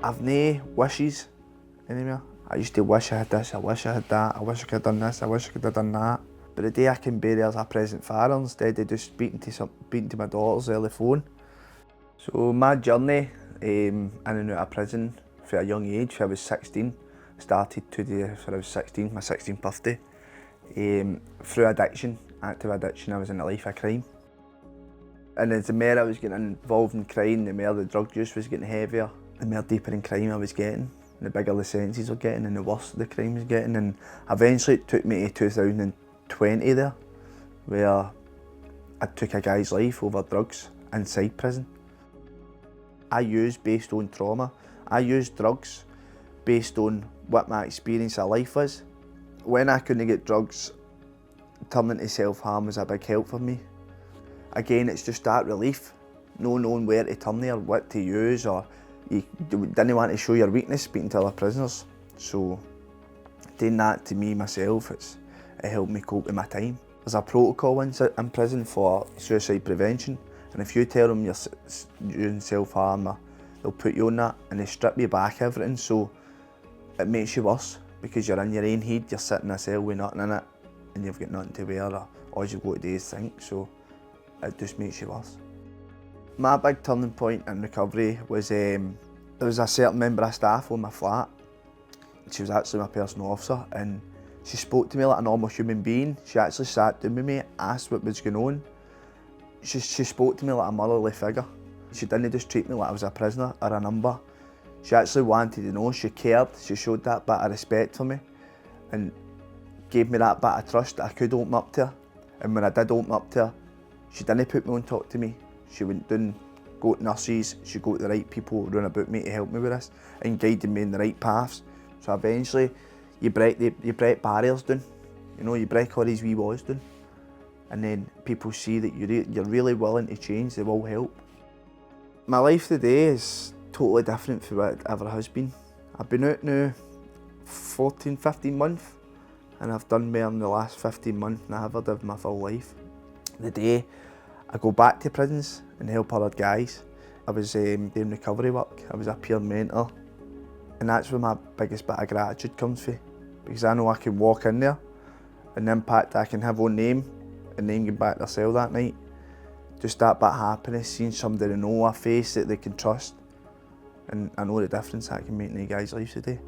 I've no wishes anymore. I used to wish I had this, I wish I had that, I wish I could have done this, I wish I could have done that. But the day I can be there as a present father instead of just speaking to my daughters on the phone. So my journey in and out of prison for a young age, when I was 16, started 2 days when I was 16, my 16th birthday. Through addiction, active addiction, I was in a life of crime. And as the more I was getting involved in crime, the more the drug use was getting heavier, the more deeper in crime I was getting, the bigger the sentences were getting and the worse the crime was getting. And eventually it took me to 2020 there, where I took a guy's life over drugs inside prison. I used based on trauma. I used drugs based on what my experience of life was. When I couldn't get drugs, turning to self-harm was a big help for me. Again, it's just that relief, no knowing where to turn there, what to use, or you didn't want to show your weakness speaking to other prisoners. So doing that to me myself, it helped me cope with my time. There's a protocol in prison for suicide prevention, and if you tell them you're doing self-harm, they'll put you on that and they strip you back everything, so it makes you worse because you're in your own head, you're sitting in a cell with nothing in it and you've got nothing to wear, or all you've got to do is think, so it just makes you worse. My big turning point in recovery was there was a certain member of staff on my flat. She was actually my personal officer and she spoke to me like a normal human being. She actually sat down with me, asked what was going on. She spoke to me like a motherly figure. She didn't just treat me like I was a prisoner or a number. She actually wanted to know, she cared, she showed that bit of respect for me and gave me that bit of trust that I could open up to her. And when I did open up to her, she didn't put me on talk to me. She went down, go to nurses, she got the right people round about me to help me with this and guided me in the right paths. So eventually you break barriers down, you know, you break all these wee walls down, and then people see that you're really willing to change, they will help. My life today is totally different from what it ever has been. I've been out now 14, 15 months and I've done more in the last 15 months than I ever did in my full life. The day I go back to prisons and help other guys, I was doing recovery work, I was a peer mentor, and that's where my biggest bit of gratitude comes from, because I know I can walk in there and the impact I can have on them and then get back to their cell that night. Just that bit of happiness, seeing somebody they know, a face that they can trust, and I know the difference that can make in a guy's life today.